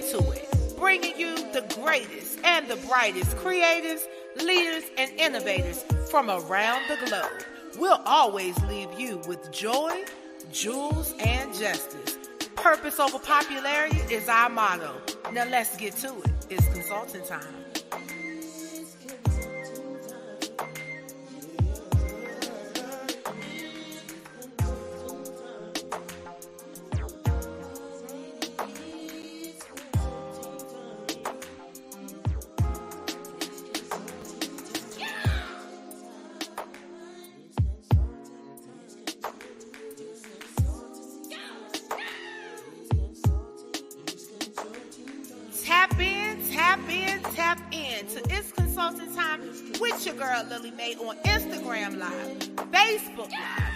To it, bringing you the greatest and the brightest creatives, leaders, and innovators from around the globe. We'll always leave you with joy, jewels, and justice. Purpose over popularity is our motto. Now let's get to it. It's consulting time. Tap in to It's Consulting Time with your girl Lillie Mae on Instagram Live, Facebook Live,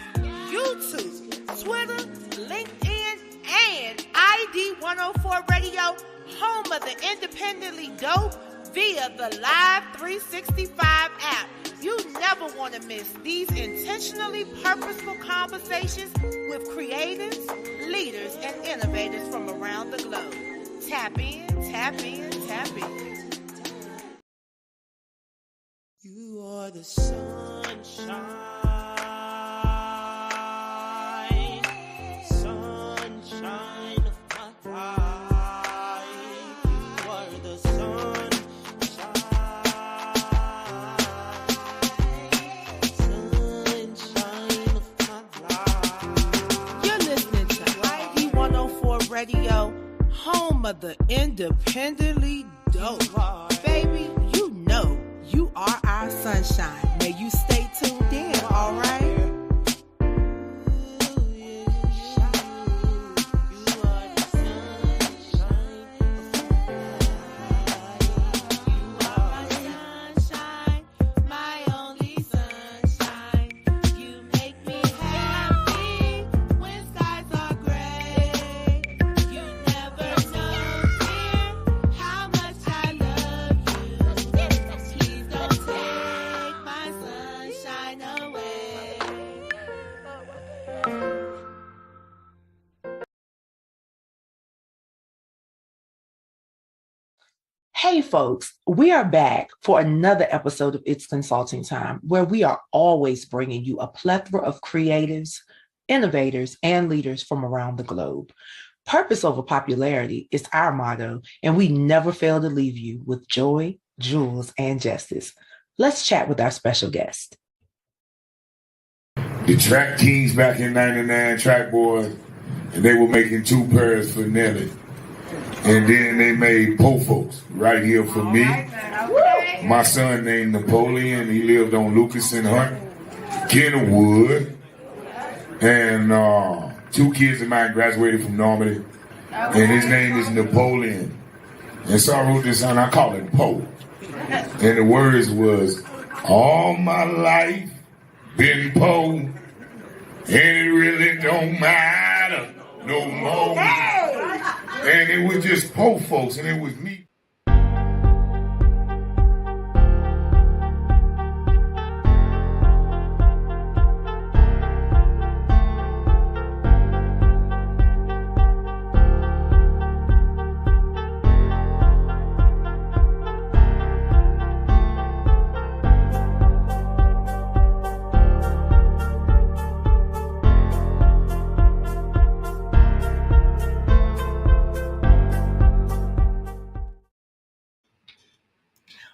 YouTube, Twitter, LinkedIn, and ID 104 Radio, home of the independently dope via the Live 365 app. You never want to miss these intentionally purposeful conversations with creatives, leaders, and innovators from around the globe. Tap in, tap in, tap in. You are the sunshine, sunshine of my life. You are the sunshine, sunshine of my life. You're listening to ID 104 Radio, home of the independently dope. Baby, you know you are our sunshine. May you stay tuned in, all right? Hey folks, we are back for another episode of It's Consulting Time, where we are always bringing you a plethora of creatives, innovators, and leaders from around the globe. Purpose over popularity is our motto, and we never fail to leave you with joy, jewels, and justice. Let's chat with our special guest. The track kings back in 99, track boys, and they were making 2 pairs for Nelly. And then they made po folks right here for me. My son named Napoleon. He lived on Lucas and Hunt, Kenwood. And 2 kids of mine graduated from Normandy. And his name is Napoleon. And so I wrote this song, I call it Po. And the words was, all my life been Po. And it really don't matter no more. And it was just po folks, and it was me.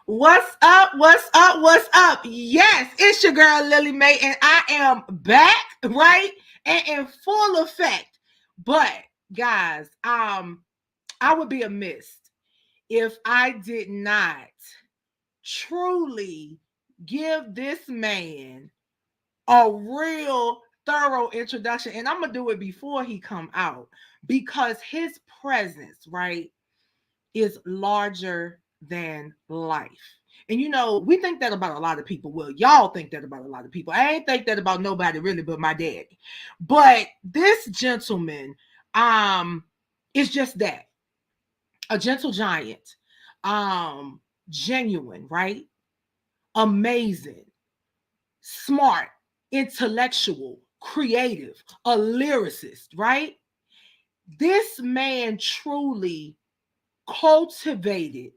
What's up? What's up? What's up? Yes, it's your girl Lillie Mae, and I am back, right? And in full effect. But guys, I would be amiss if I did not truly give this man a real thorough introduction. And I'm gonna do it before he come out, because his presence, right, is larger than life. And you know, we think that about a lot of people. Well, y'all think that about a lot of people. I ain't think that about nobody really but my daddy. But this gentleman is just that. A gentle giant. Genuine, right? Amazing. Smart, intellectual, creative, a lyricist, right? This man truly cultivated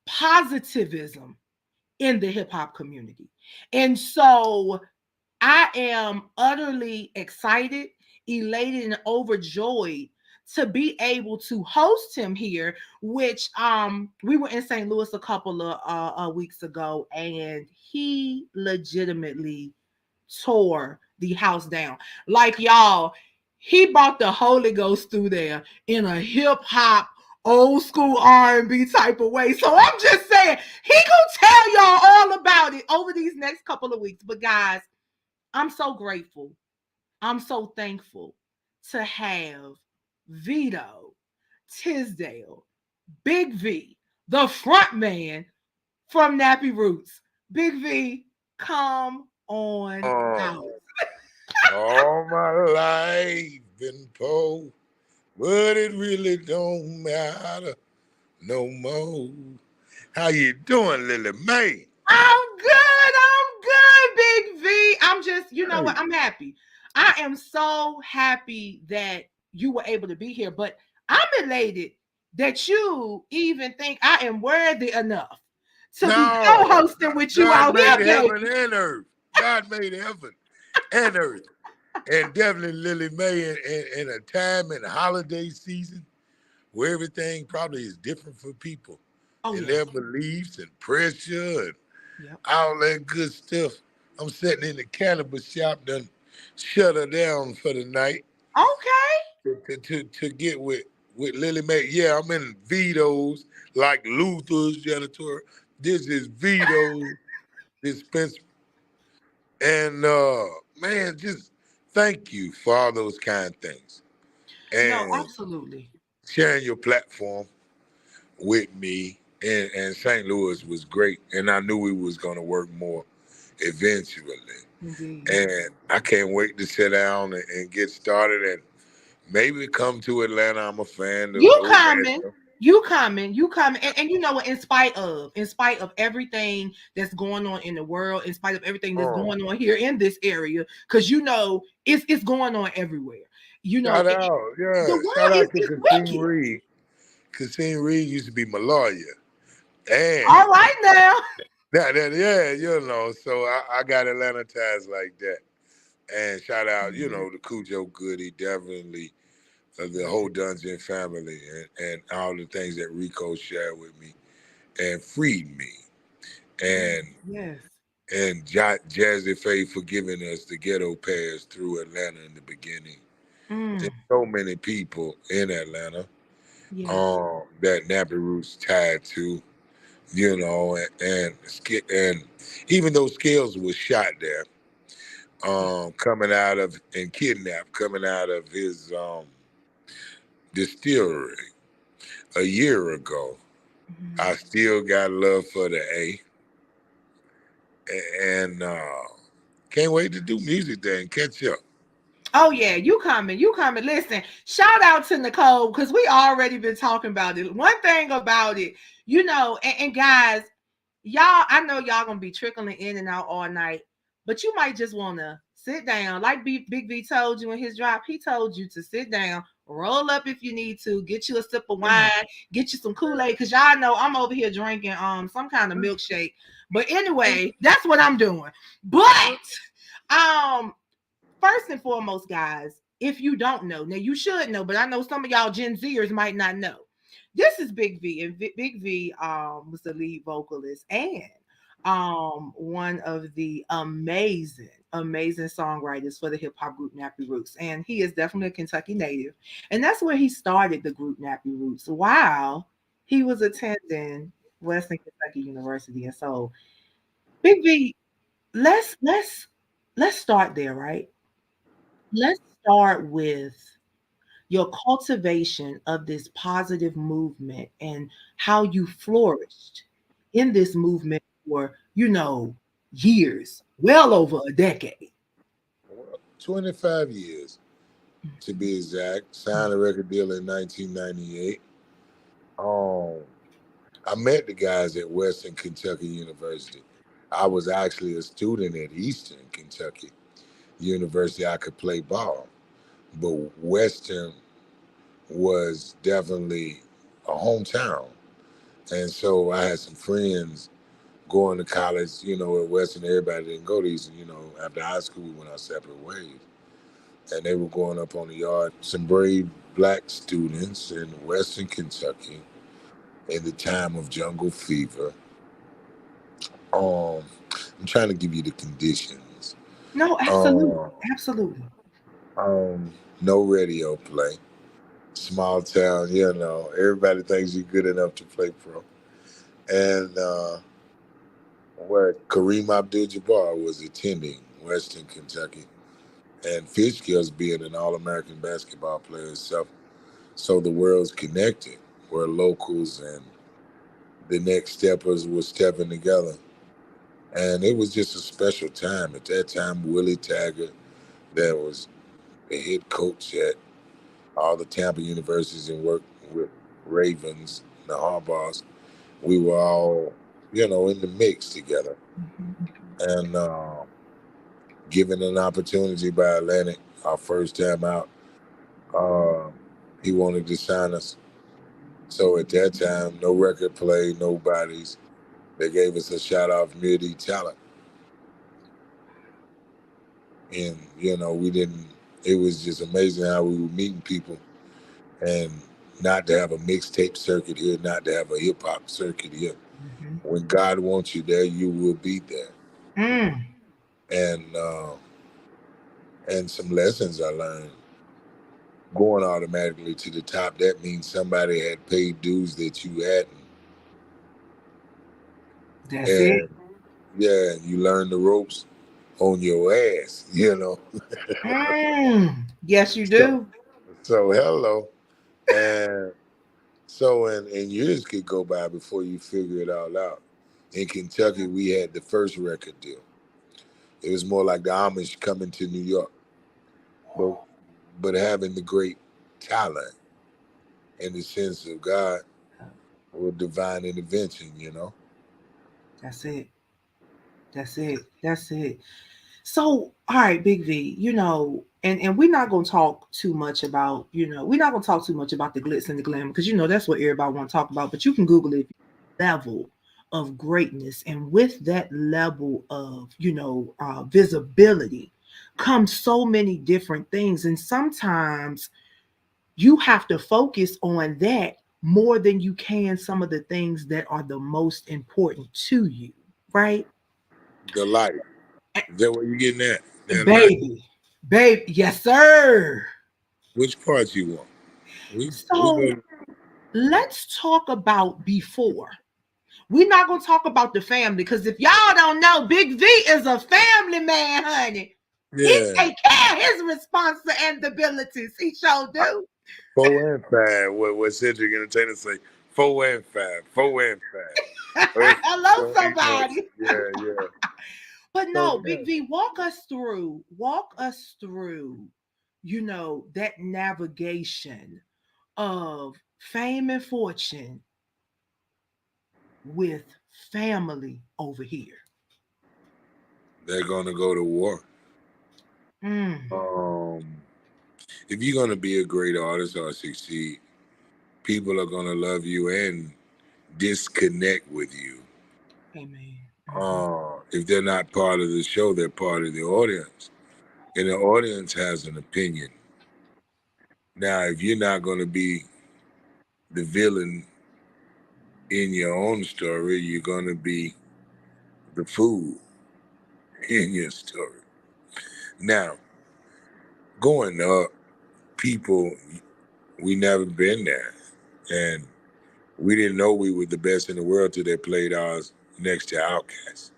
positivism in the hip hop community. And so I am utterly excited, elated, and overjoyed to be able to host him here, which we were in St. Louis a couple of weeks ago, and he legitimately tore the house down. Like y'all, he brought the Holy Ghost through there in a hip hop old school R&B type of way. So I'm just saying, he gonna tell y'all all about it over these next couple of weeks. But guys, I'm so grateful. I'm so thankful to have Vito Tisdale, Big V, the front man from Nappy Roots. Big V, come on out. All my life been poor, but it really don't matter no more. How you doing, Lillie Mae? I'm good. I'm good, Big V. I'm just, you know what? I'm happy. I am so happy that you were able to be here, but I'm elated that you even think I am worthy enough to be No, co-hosting with you God out here, made baby. heaven and earth. God made heaven and earth. And definitely Lillie Mae in a time in the holiday season where everything probably is different for people Oh, and yes. their beliefs and pressure and Yep. all that good stuff. I'm sitting in the cannabis shop, done shut her down for the night Okay. to get with Lillie Mae. Yeah, I'm in Vito's, like Luther's janitor. This is Vito's dispensary. And man, just thank you for all those kind things. No, And absolutely. sharing your platform with me and St. Louis was great. And I knew we was gonna work more eventually. Indeed. And I can't wait to sit down and get started and maybe come to Atlanta. I'm a fan of You old coming. man. You coming. And you know what, in spite of everything that's going on in the world, in spite of everything that's Oh, going on here in this area, because you know it's going on everywhere. You know, shout out. the Yeah. world Shout out to is Kasim wicked. Reed. Kasim Reed used to be my lawyer. And All right now. yeah, so I got Atlanta ties like that. And shout out, Mhm. to Cujo Goody, definitely the whole Dungeon family and all the things that Rico shared with me and freed me. Yes, And yes. Jazzy Faye for giving us the ghetto pass through Atlanta in the beginning. Mm, There's so many people in Atlanta yes. that Nappy Roots tied to, and even though Scales was shot there, coming out of and kidnapped, coming out of his distillery a year ago. I Mhm. still got love for the A, and can't wait to do music there and catch up. Oh yeah, you coming, you coming. Listen, shout out to Nicole because we already been talking about it. One thing about it, and guys, y'all, I know y'all gonna be trickling in and out all night, but you might just want to sit down. Like Big V told you in his drop, he told you to sit down, roll up if you need to, get you a sip of wine, get you some Kool-Aid, because y'all know I'm over here drinking some kind of milkshake. But anyway, that's what I'm doing. But um first and foremost, guys, if you don't know, now you should know, but I know some of y'all Gen Zers might not know. This is Big V, and Big V was the lead vocalist and one of the amazing songwriters for the hip hop group Nappy Roots. And he is definitely a Kentucky native. And that's where he started the group Nappy Roots while he was attending Western Kentucky University. And so Big V, let's start there, right? Let's start with your cultivation of this positive movement and how you flourished in this movement for, years, well over a decade. 25 years to be exact. Signed a record deal in 1998. Um, I met the guys at Western Kentucky University. I was actually a student at Eastern Kentucky University. I could play ball, but Western was definitely a hometown. And so I had some friends going to college, at Western. Everybody didn't go to Eastern. After high school, we went our separate ways. And they were going up on the yard. Some brave black students in Western Kentucky in the time of jungle fever. Um, I'm trying to give you the conditions. No, absolutely. Um, Absolutely. no radio play. Small town, everybody thinks you're good enough to play pro. And where Kareem Abdul-Jabbar was attending Western Kentucky, and Fishkills being an All-American basketball player himself. So the world's connected, where locals and the next steppers were stepping together. And it was just a special time. At that time, Willie Taggart, that was the head coach at all the Tampa universities and worked with Ravens, the Harbaughs. We were all, in the mix together. And given an opportunity by Atlantic, our first time out, uh, he wanted to sign us. So at that time, no record play, no bodies. They gave us a shot off mid talent. And, we didn't, it was just amazing how we were meeting people, and not to have a mixtape circuit here, not to have a hip hop circuit here. When God wants you there, you will be there. And some lessons I learned. Going automatically to the top, that means somebody had paid dues that you hadn't. That's it. And yeah, you learn the ropes on your ass, Yes, you So, do. so hello. And so, and years could go by before you figure it all out. In Kentucky, we had the first record deal. It was more like the Amish coming to New York, but having the great talent and the sense of God or divine intervention. That's it. That's it. That's it. So, all right, Big V, and we're not gonna talk too much about, we're not gonna talk too much about the glitz and the glamour, because that's what everybody want to talk about. But you can Google it. Level of greatness, and with that level of visibility comes so many different things, and sometimes you have to focus on that more than you can some of the things that are the most important to you, right? The light. Is that what you're getting at? That light. Baby, baby, yes, sir. Which parts you want? We So go. let's talk about before. We're not gonna talk about the family, because if y'all don't know, Big V is a family man, honey. He Yeah. take care of his responsibilities. He sure do. 4 and 5. What Cedric Entertainer say? 4 and 5. 4 and 5. Hello, So he knows. somebody. Yeah, yeah. But So no, yeah, Big V, walk us through, that navigation of fame and fortune with family over here. they're gonna go to war. Mm. Um, if you're gonna be a great artist or succeed, people are gonna love you and disconnect with you. Amen. If they're not part of the show, they're part of the audience, and the audience has an opinion. Now, if you're not gonna be the villain in your own story, you're gonna be the fool in your story. Now, going up, people, we never been there, and we didn't know we were the best in the world till they played ours next to Outkast.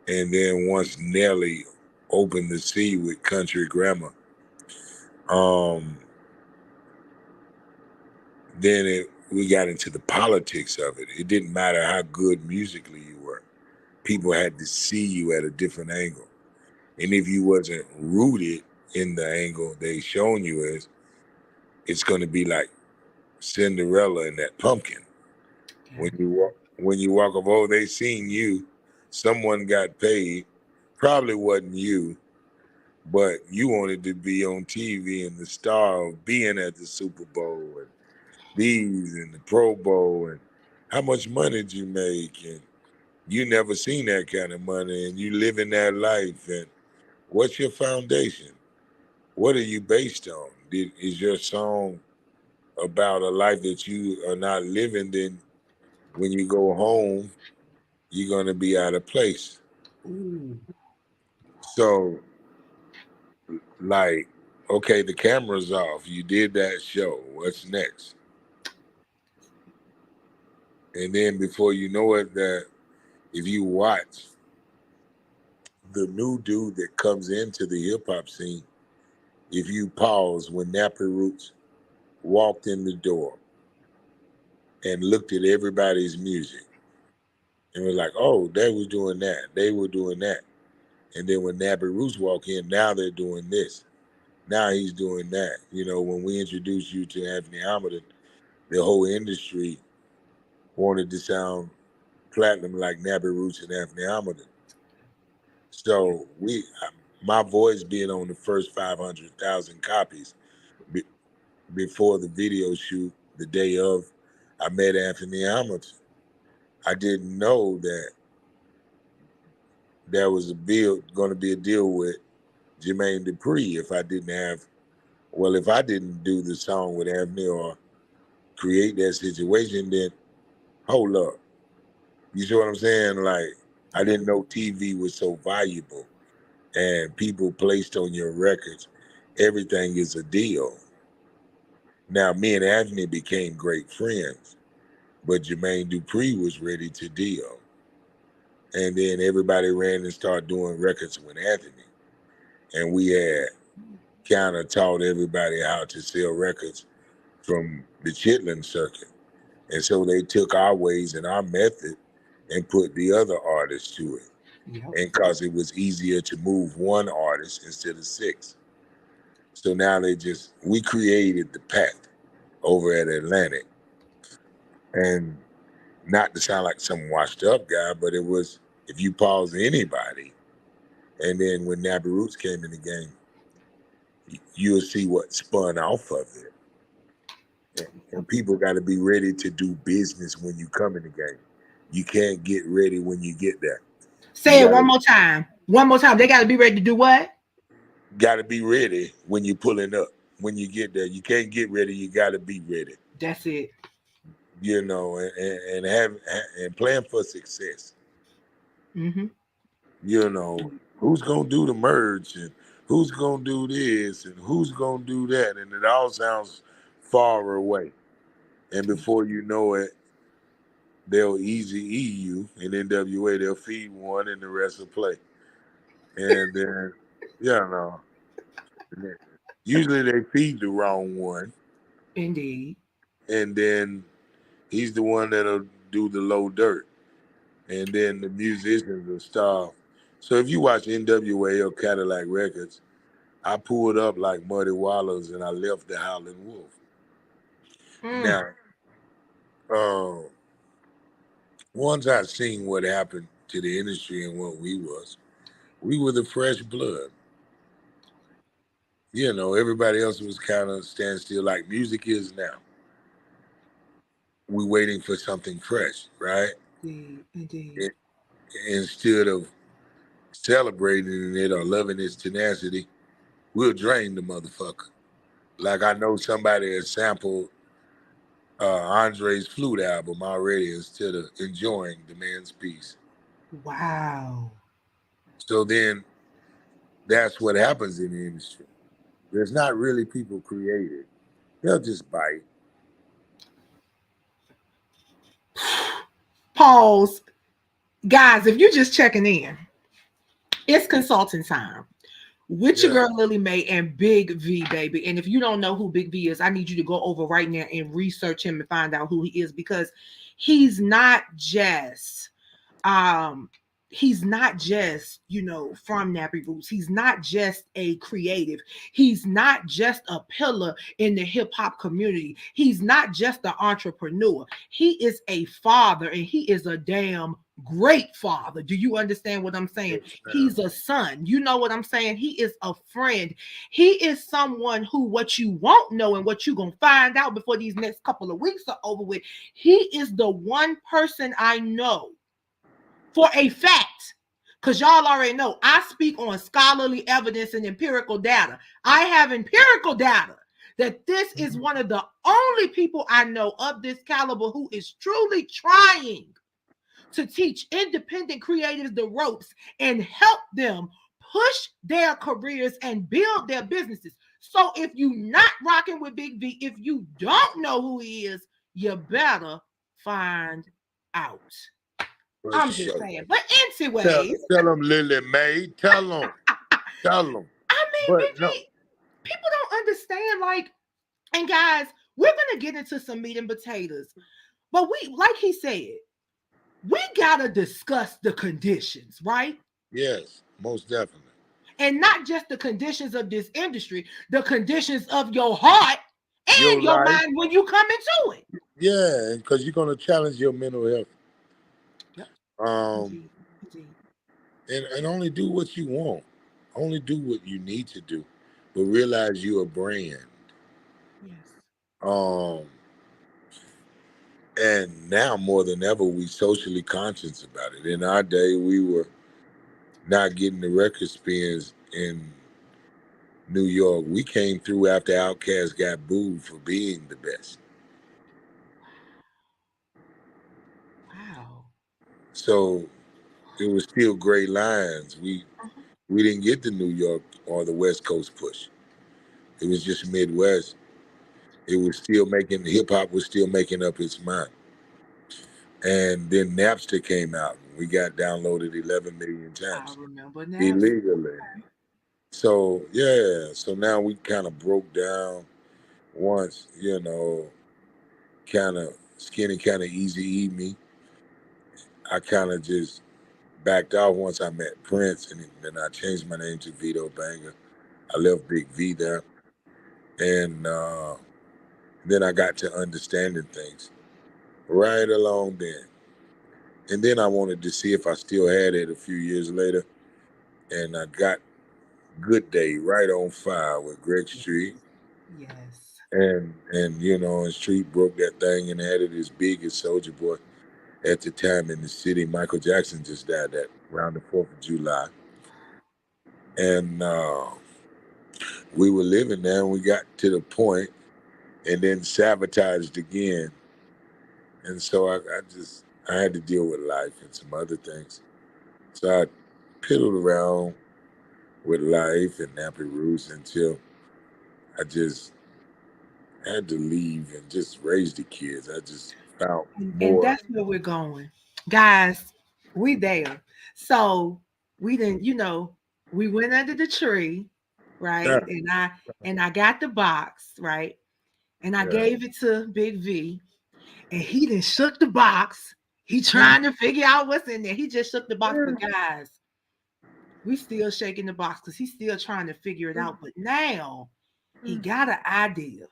And then once Nelly opened the sea with Country Grammar, um, we got into the politics of it. It didn't matter how good musically you were. People had to see you at a different angle. And if you wasn't rooted in the angle they shown you as, it's going to be like Cinderella and that pumpkin. When you walk up, oh, they seen you. Someone got paid. Probably wasn't you, but you wanted to be on TV and the star of being at the Super Bowl and these and the Pro Bowl and how much money did you make, and you never seen that kind of money, and you living that life, and what's your foundation? What are you based on? Is your song about a life that you are not living? Then when you go home, you're gonna be out of place. Ooh. So, like, okay, the camera's off. You did that show. What's next? And then before you know it, that if you watch the new dude that comes into the hip hop scene, if you pause when Nappy Roots walked in the door and looked at everybody's music and was like, oh, they was doing that, they were doing that. And then when Nappy Roots walk in, now they're doing this. Now he's doing that. You know, when we introduced you to Anthony Hamilton, the whole industry wanted to sound platinum like Nappy Roots and Anthony Hamilton. So my voice being on the first 500,000 copies before the video shoot, the day of, I met Anthony Hamilton. I didn't know that there was going to be a deal with Jermaine Dupri if I didn't do the song with Anthony or create that situation, then hold up. You see what I'm saying? Like, I didn't know TV was so valuable and people placed on your records. Everything is a deal. Now, me and Anthony became great friends, but Jermaine Dupri was ready to deal. And then everybody ran and started doing records with Anthony. And we had kind of taught everybody how to sell records from the Chitlin circuit. And so they took our ways and our method and put the other artists to it. Yep. And because it was easier to move one artist instead of 6. So now we created the pact over at Atlantic. And not to sound like some washed up guy, but it was, if you pause anybody, and then when Nappy Roots came in the game, you'll see what spun off of it. And people got to be ready to do business when you come in the game. You can't get ready when you get there. Say it one more time. One more time. They got to be ready to do what? Got to be ready when you're pulling up. When you get there, you can't get ready. You got to be ready. That's it. You know, and plan for success. Mm-hmm. You know, who's gonna do the merge and who's gonna do this and who's gonna do that, and it all sounds far away. And before you know it, they'll easy E you, and NWA they'll feed one, and the rest will play. And then, no, usually they feed the wrong one, Indeed. and then he's the one that'll do the low dirt, and then the musicians will starve. So if you watch NWA or Cadillac Records, I pulled up like Muddy Waters and I left the Howlin' Wolf. Now, once I seen what happened to the industry and what we were the fresh blood. You know, everybody else was kind of standstill like music is now. We waiting for something fresh, right? Indeed. Instead of celebrating it or loving its tenacity, we'll drain the motherfucker. Like I know somebody has sampled Andre's flute album already instead of enjoying the man's piece. Wow. So then that's what happens in the industry. There's not really people created. They'll just bite. Pause. Guys, if you're just checking in, it's consulting time with your girl Lillie Mae and Big V, baby. And if you don't know who Big V is, I need you to go over right now and research him and find out who he is, because he's not just from Nappy Roots. He's not just a creative. He's not just a pillar in the hip hop community. He's not just an entrepreneur. He is a father, and he is a damn great father. Do you understand what I'm saying? Yes, ma'am. He's a son. You know what I'm saying? He is a friend. He is someone who, what you won't know and what you're going to find out before these next couple of weeks are over with, he is the one person I know for a fact. Because y'all already know I speak on scholarly evidence and empirical data. I have empirical data that this is one of the only people I know of this caliber who is truly trying to teach independent creatives the ropes and help them push their careers and build their businesses. So if you're not rocking with Big V, if you don't know who he is, you better find out. For I'm just sure. saying. But Tell, anyways, tell them, Lillie Mae. Tell them. Tell them. I mean, But Big no, V, people don't understand. Like, and guys, we're gonna get into some meat and potatoes. But we, like he said, we gotta discuss the conditions, right? yes, most definitely. And not just the conditions of this industry, the conditions of your heart and Your your life, mind when you come into it. yeah, because you're gonna challenge your mental health. Yep. Um, Indeed. Indeed. and only do what you want. Only do what you need to do, but realize you're a brand. Yes. Um, and now more than ever, we socially conscious about it. In our day, we were not getting the record spins in New York. We came through after Outkast got booed for being the best. Wow. So it was still great lines. Uh-huh. We didn't get the New York or the West Coast push. It was just Midwest. It was still making hip hop was still making up its mind. And then Napster came out. We got downloaded 11 million I times remember now. illegally. So yeah, so now we kind of broke down once, kind of skinny, kind of easy eat me. I kind of just backed off once I met Prince, and then I changed my name to Vito Banger. I left Big V there, and then I got to understanding things right along then. And then I wanted to see if I still had it a few years later, and I got Good Day right on fire with Greg Street. Yes. And Street broke that thing and had it as big as Soldier Boy at the time in the city. Michael Jackson just died that around the 4th of July. And we were living there and we got to the point and then sabotaged again. And so I had to deal with life and some other things. So I piddled around with life and Nappy Roots until I just had to leave and just raise the kids. I just found And more. that's where we're going. Guys, we there. So we didn't, we went under the tree, Yeah, right? And I got the box, right? And I yeah. gave it to Big V, and he then shook the box. He trying to figure out what's in there. He just shook the box, but guys, we still shaking the box because he's still trying to figure it out. But now he got an idea.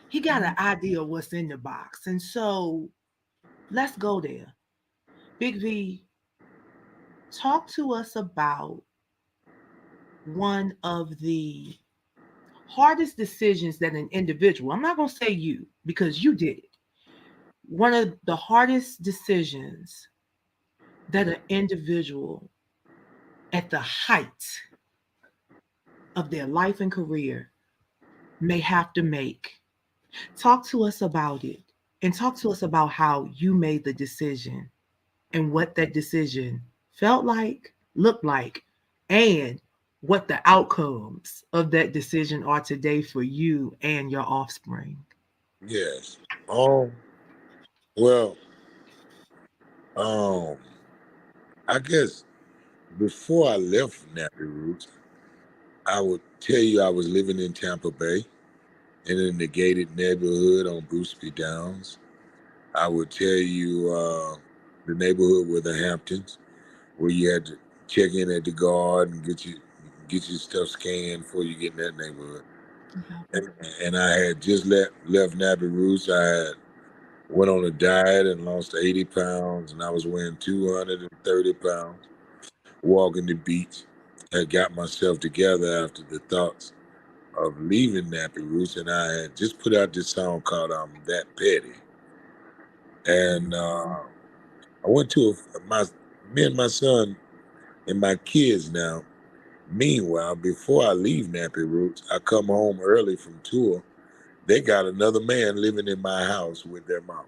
He got an idea of what's in the box. And so let's go there. Big V, talk to us about one of the hardest decisions that an individual, I'm not going to say you because you did it. One of the hardest decisions that an individual at the height of their life and career may have to make. Talk to us about it and talk to us about how you made the decision and what that decision felt like, looked like, and what the outcomes of that decision are today for you and your offspring. Yes. Well, um, I guess before I left Nappy Roots, I would tell you I was living in Tampa Bay and in the gated neighborhood on Bruceby Downs. I would tell you the neighborhood were the Hamptons, where you had to check in at the guard and get your stuff scanned before you get in that neighborhood. Yeah. And I had just left Nappy Roots. I had Went on a diet and lost 80 pounds, and I was weighing 230 pounds. Walking the beach, I got myself together after the thoughts of leaving Nappy Roots, and I had just put out this song called "I'm That Petty." And I went to me and my son and my kids now. Meanwhile, before I leave Nappy Roots, I come home early from tour. They got another man living in my house with their mom.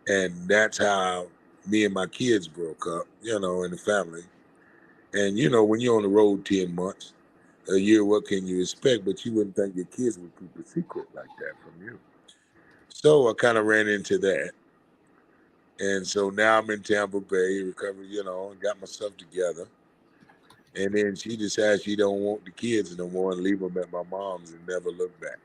And that's how me and my kids broke up, in the family. And, when you're on the road 10 months, a year, what can you expect? But you wouldn't think your kids would keep a secret like that from you. So I kind of ran into that. And so now I'm in Tampa Bay, recovered, and got myself together. And then she decides she don't want the kids no more and leave them at my mom's and never look back.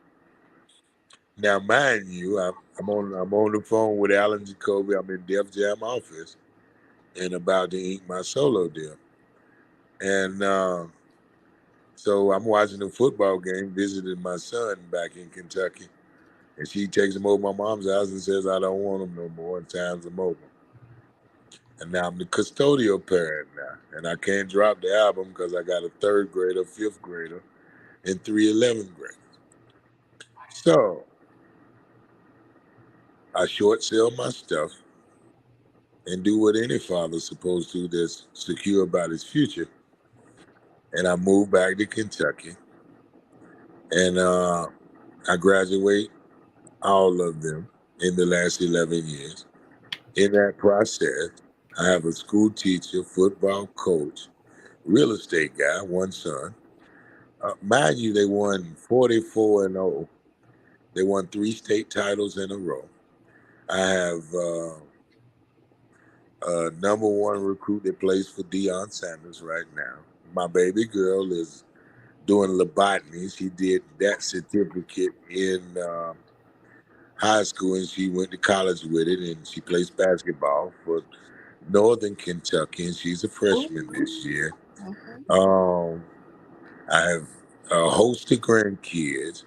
Now, mind you, I'm on the phone with Alan Jacoby. I'm in Def Jam office and about to ink my solo deal. And so I'm watching the football game, visiting my son back in Kentucky. And she takes him over to my mom's house and says, I don't want him no more, and times him over. And now I'm the custodial parent now. And I can't drop the album because I got a third grader, fifth grader, and 3 11th graders. So I short sell my stuff and do what any father's supposed to that's secure about his future. And I moved back to Kentucky. And I graduate all of them in the last 11 years. In that process, I have a school teacher, football coach, real estate guy, one son. Mind you, they won 44-0. They won 3 state titles in a row. I have a number 1 recruit that plays for Deion Sanders right now. My baby girl is doing lobotomy. She did that certificate in high school, and she went to college with it, and she plays basketball for Northern Kentucky, and she's a freshman this year. Um, I have a host of grandkids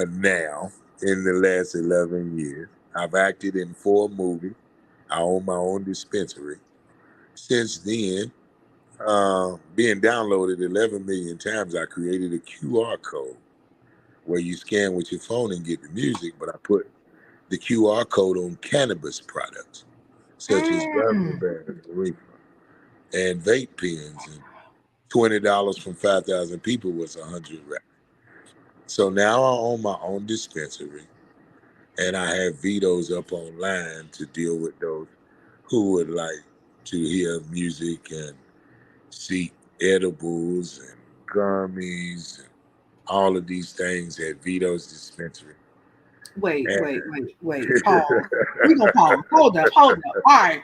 now in the last 11 years. I've acted in 4 movies. I own my own dispensary. Since then, being downloaded 11 million times, I created a QR code where you scan with your phone and get the music, but I put the QR code on cannabis products, such as gummy bears and reefer and vape pens, and $20 from 5,000 people was 100 racks. So now I own my own dispensary, and I have vetoes up online to deal with those who would like to hear music and seek edibles and gummies and all of these things at Vito's dispensary. Wait. And Pause. We gonna pause. Hold up. All right.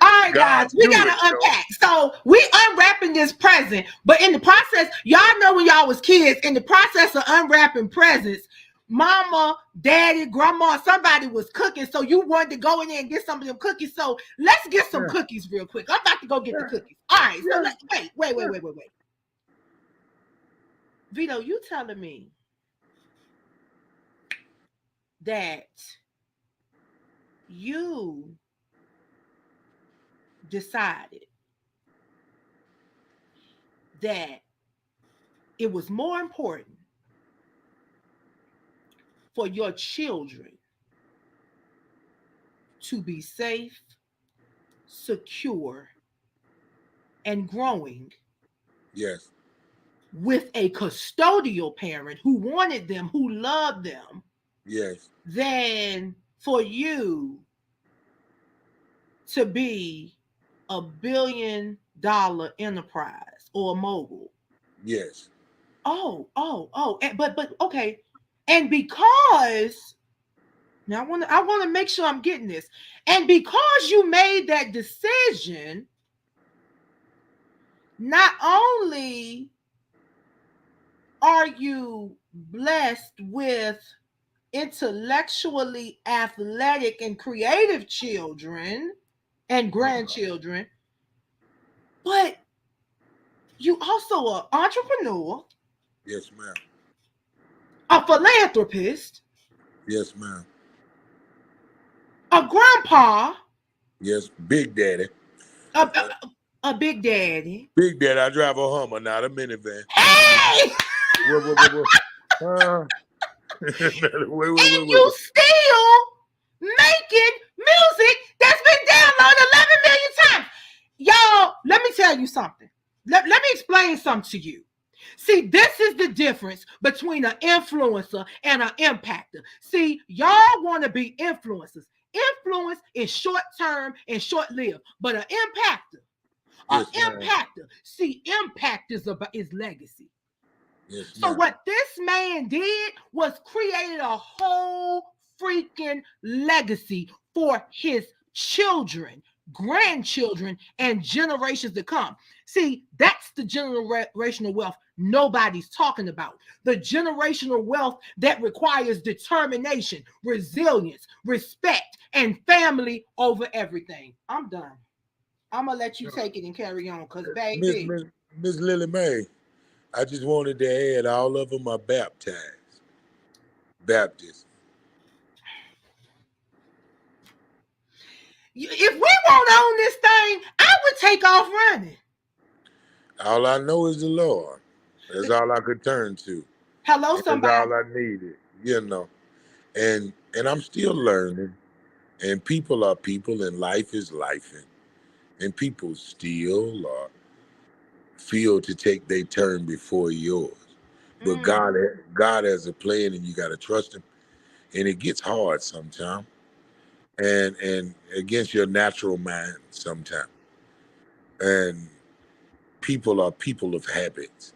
All right, guys, we gotta unpack. So we unwrapping this present, but in the process, y'all know when y'all was kids, in the process of unwrapping presents, mama, daddy, grandma, somebody was cooking. So you wanted to go in there and get some of them cookies. So let's get some cookies real quick. I'm about to go get the cookies. All right, so let's wait. Vito, you telling me that you decided that it was more important for your children to be safe, secure, and growing. Yes. With a custodial parent who wanted them, who loved them. Yes. Than for you to be $1 billion enterprise or a mogul. Yes. Oh. But okay. And because now I want to make sure I'm getting this. And because you made that decision, not only are you blessed with intellectually athletic and creative children and grandchildren, but you also an entrepreneur. Yes, ma'am. A philanthropist. Yes, ma'am. a grandpa, Yes, Big Daddy. a, a big daddy. Big Daddy. I drive a Hummer, not a minivan. Hey! What? Wait. And you still making music that's been downloaded 11 million times. Y'all, let me tell you something. Let me explain something to you. See, this is the difference between an influencer and an impactor. See, y'all want to be influencers. Influence is short term and short lived, but an Yes, ma'am. impactor. See, impact is about is legacy. Yes, So ma'am. what this man did was created a whole freaking legacy for his children, grandchildren, and generations to come. See, that's the generational wealth nobody's talking about. The generational wealth that requires determination, resilience, respect, and family over everything. I'm done. I'm gonna let you take it and carry on, cause Miss baby. Miss Miss Lillie Mae, I just wanted to add all of them are baptized. Baptist. If we won't own this thing, I would take off running. All I know is the Lord. That's all I could turn to. Hello, And that's somebody. all I needed, you know. And I'm still learning. And people are people and life is life. And people still feel to take their turn before yours. But God has a plan and you gotta trust him. And it gets hard sometimes. And against your natural mind sometimes. And people are people of habits.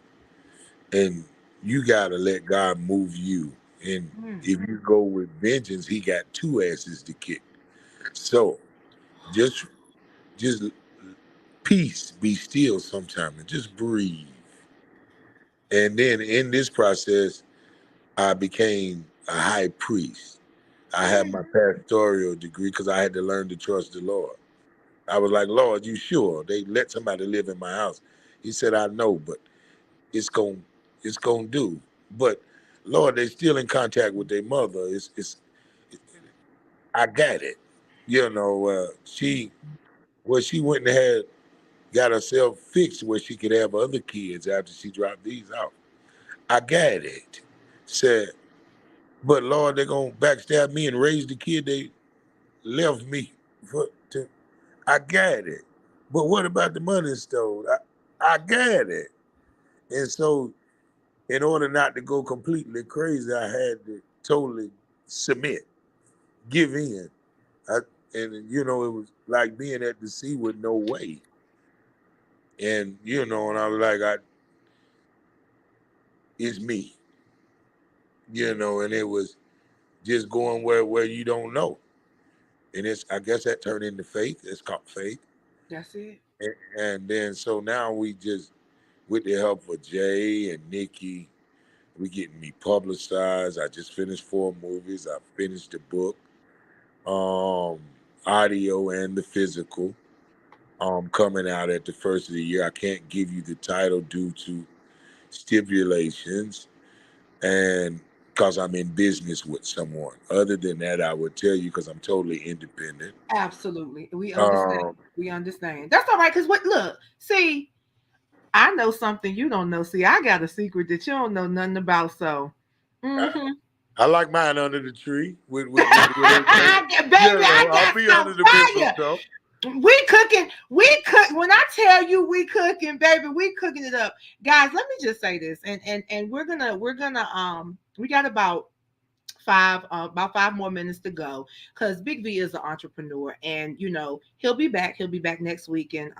And you gotta let God move you. And if you go with vengeance, he got two asses to kick. So just peace, be still sometime and just breathe. And then in this process, I became a high priest. I had my pastoral degree because I had to learn to trust the Lord. I was like, Lord, you sure? They let somebody live in my house. He said, I know, but it's gonna do. But Lord, they still in contact with their mother. I got it. You know, she went and got herself fixed where she could have other kids after she dropped these out. I got it. Said, but Lord, they're gonna backstab me and raise the kid they left me for. I got it. But what about the money stole? I got it. And so, in order not to go completely crazy, I had to totally submit, give in. I, and it was like being at the sea with no way. And and I was like, it's me, and it was just going where you don't know. And I guess that turned into faith. It's called faith. That's it. And then so now we just, with the help of Jay and Nikki, we getting me publicized. I just finished 4 movies. I finished the book, audio and the physical, coming out at the first of the year. I can't give you the title due to stipulations and because I'm in business with someone. Other than that, I would tell you because I'm totally independent. Absolutely. We understand. Um, We understand. That's all right. Because look, see, I know something you don't know. See, I got a secret that you don't know nothing about. So, I like mine under the tree with everything. baby, I I'll got be some under the fire. mistletoe. We cooking. We cook. When I tell you we cooking, baby, we cooking it up, guys. Let me just say this, and we're gonna we got about 5 more minutes to go because Big V is an entrepreneur, and he'll be back. He'll be back next week, and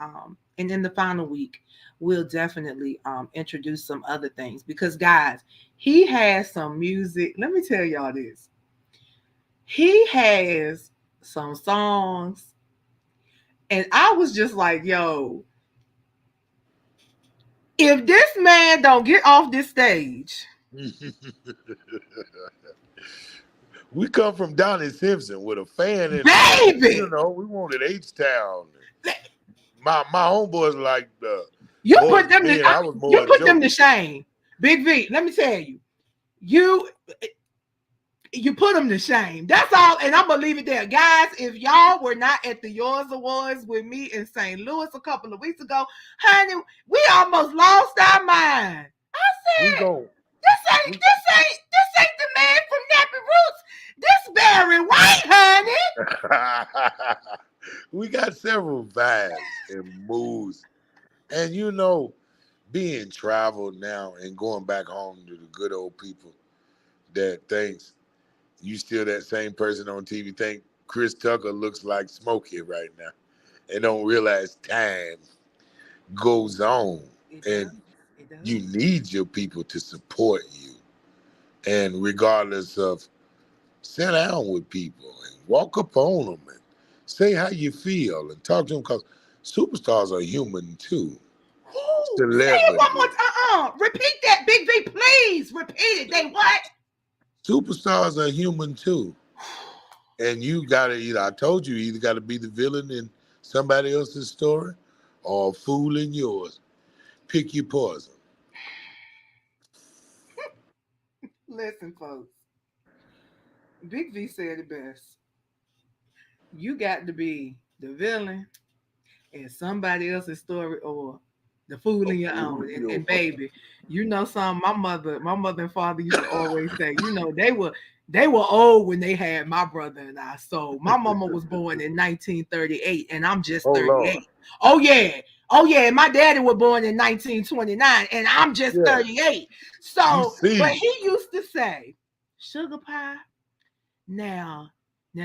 in the final week, we'll definitely introduce some other things because guys, he has some music. Let me tell y'all this. He has some songs, and I was just like, yo, if this man don't get off this stage. We come from Donnie Simpson with a fan in Baby, we wanted H-Town. My homeboys like you Boys put them Men. to I was you more put them to Joe. shame. Big V, let me tell you, you You put them to shame. That's all. And I'm going to leave it there. Guys, if y'all were not at the Yours Awards with me in St. Louis a couple of weeks ago, honey, we almost lost our mind. I We said, go. this ain't the man from Nappy Roots. This Barry White, honey. We got several vibes and moods. And being traveled now and going back home to the good old people that thinks you still that same person on TV, think Chris Tucker looks like Smokey right now, and don't realize time goes on. And you need your people to support you. And regardless of, sit down with people and walk up on them and say how you feel and talk to them, because superstars are human too. Say it one more time. Repeat that, Big V, please. Repeat it. They what? Superstars are human too. And you gotta I told you either gotta be the villain in somebody else's story or a fool in yours. Pick your poison. Listen, folks. Big V said it best. You got to be the villain in somebody else's story or the fool in your own. And baby, you know something, my mother and father used to always say, they were old when they had my brother and I. So my mama was born in 1938 and I'm just 38. Lord. Oh yeah, my daddy was born in 1929 and I'm just 38. So, but he used to say, sugar pie, now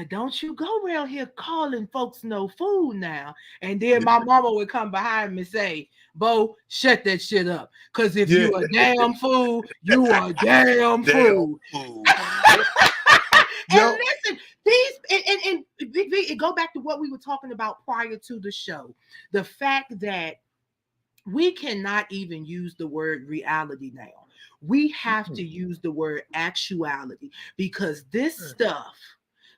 don't you go around here calling folks no fool now. And then my mama would come behind me and say, Bo, shut that shit up. Because if you a damn fool, you are a damn fool. And listen, these and Big V, it go back to what we were talking about prior to the show. The fact that we cannot even use the word reality now. We have to use the word actuality, because this stuff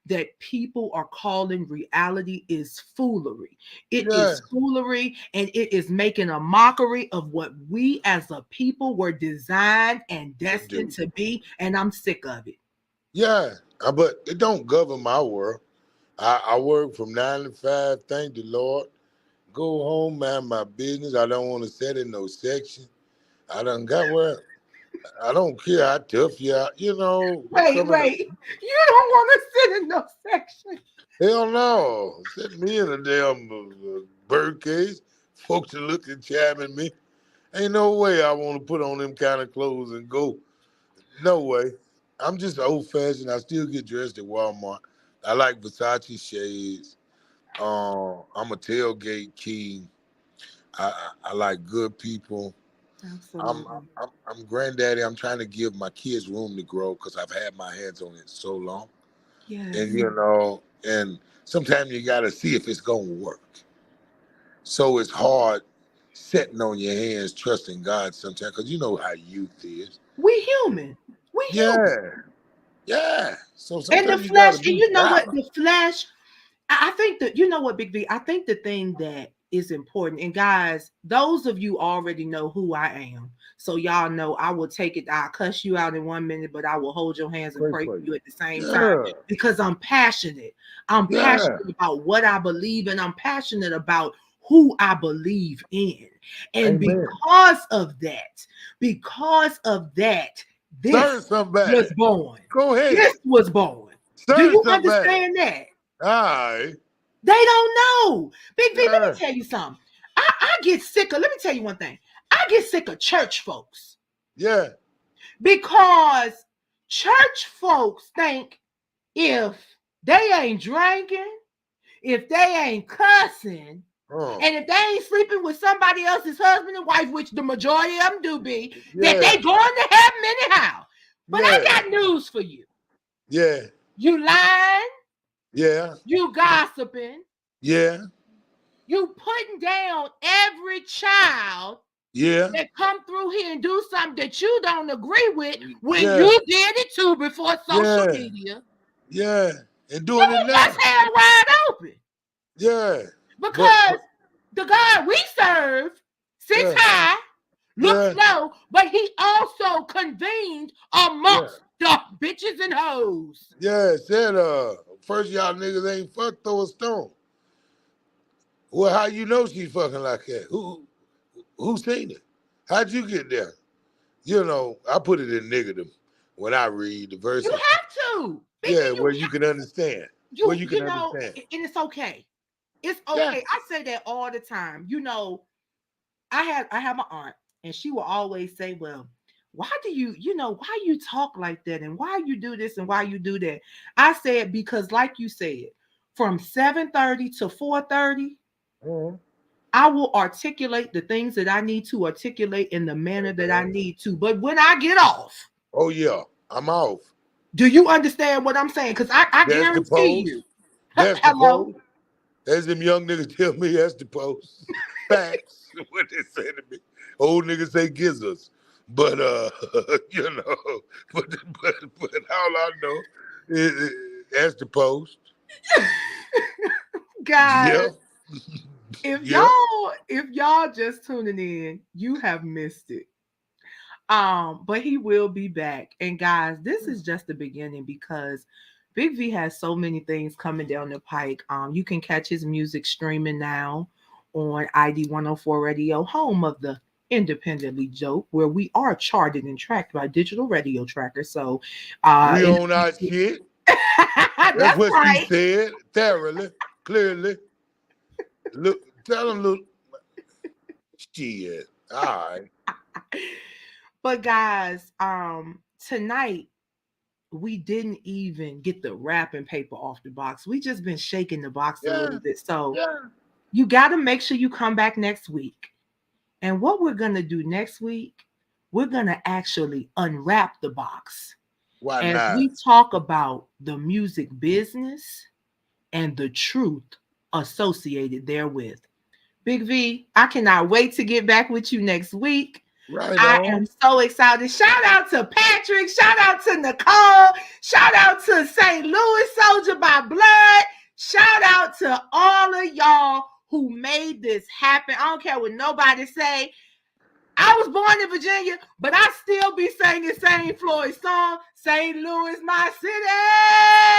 that people are calling reality is foolery. It is foolery, and it is making a mockery of what we as a people were designed and destined to be, and I'm sick of it. Yeah, but it don't govern my world. I work from 9 to 5, thank the Lord. Go home, mind my business. I don't want to sit in no section. I done got where I don't care how tough you are, Wait. You don't want to sit in no section. Hell no. Sit me in a damn birdcage. Folks are looking, chamming me. Ain't no way I want to put on them kind of clothes and go. No way. I'm just old fashioned. I still get dressed at Walmart. I like Versace shades. I'm a tailgate king. I like good people. Absolutely. I'm granddaddy. I'm trying to give my kids room to grow because I've had my hands on it so long. Yes. And and sometimes you gotta see if it's gonna work. So it's hard sitting on your hands, trusting God sometimes, because you know how youth is. We human. Human. Yeah. So sometimes and the flesh, and you know what? The flesh, I think that, you know what, Big V, I think the thing that is important, and guys, those of you already know who I am. So y'all know I will take it, I'll cuss you out in 1 minute, but I will hold your hands and pray for you at the same time, because I'm passionate. I'm passionate about what I believe, and I'm passionate about who I believe in. And because of that, this was born. Go ahead. This was born. Do you understand that? Aye. They don't know. Big V, let me tell you something. I get sick of, let me tell you one thing. I get sick of church folks. Yeah. Because church folks think if they ain't drinking, if they ain't cussing, and if they ain't sleeping with somebody else's husband and wife, which the majority of them do be, that they going to heaven anyhow. But I got news for you. Yeah. You lying. Yeah. You gossiping. Yeah. You putting down every child that come through here and do something that you don't agree with when you did it too before social media. Yeah. And doing it now. That's hand wide open. Yeah. Because the God we serve sits high, looks low, but he also convened amongst Duh, bitches and hoes. Yeah, said first y'all niggas ain't fucked, throw a stone. Well, how you know she fucking like that? Who seen it? How'd you get there? You know, I put it in negative when I read the You verses. have to. Yeah, Baby, where you can understand. Where you can understand. and it's okay. It's Yeah. okay. I say that all the time. You know, I have my aunt, and she will always say, well, why do why you talk like that, and why you do this and why you do that? I said, because like you said, from 7:30 to 4:30, Mhm. I will articulate the things that I need to articulate in the manner that I need to. But when I get off, Oh yeah, I'm off. do you understand what I'm saying? Because I That's the guarantee post. you. That's the Hello. post. As them young niggas tell me, that's the post. Facts. What they say to me. Old niggas say gizzards. But you know, but all I know is that's the post. Guys, Yeah. if Yeah. y'all just tuning in, you have missed it. But he will be back. And guys, this is just the beginning because Big V has so many things coming down the pike. You can catch his music streaming now on ID 104 Radio, home of the independently joke, where we are charted and tracked by digital radio trackers. So We own our shit. That's that's what she right. said. Thoroughly, clearly. Look, tell them, look, shit. All right. But guys, tonight we didn't even get the wrapping paper off the box. We just been shaking the box a Yeah. little bit. So Yeah. you got to make sure you come back next week. And what we're going to do next week, we're going to actually unwrap the box Why as not? we talk about the music business and the truth associated therewith. Big V, I cannot wait to get back with you next week. Right I on. am so excited. Shout out to Patrick. Shout out to Nicole. Shout out to St. Louis Soldier by Blood. Shout out to all of y'all who made this happen. I don't care what nobody say. I was born in Virginia, but I still be singing St. Floyd song. St. Louis, my city.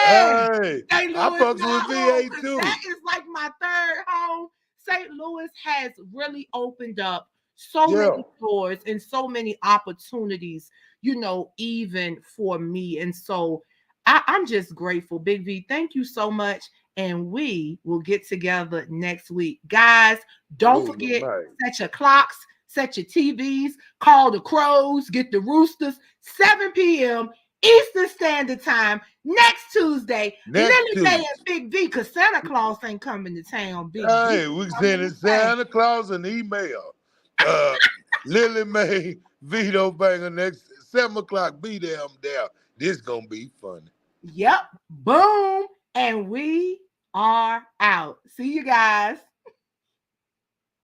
Hey, St. I Louis, fucks my with home. VA 'Cause too. that is like my third home. St. Louis has really opened up so many doors and so many opportunities, even for me. And so I'm just grateful. Big V, thank you so much. And we will get together next week. Guys, don't forget, set your clocks, set your TVs, call the crows, get the roosters, 7 p.m. Eastern Standard Time next Tuesday. Lillie Mae and Big V, because Santa Claus ain't coming to town. Big Hey, V we sending Santa Claus an email. Lillie Mae, Vito Banger next 7 o'clock. Be there, I'm there. This gonna be funny. Yep. Boom. And we are out. See you guys.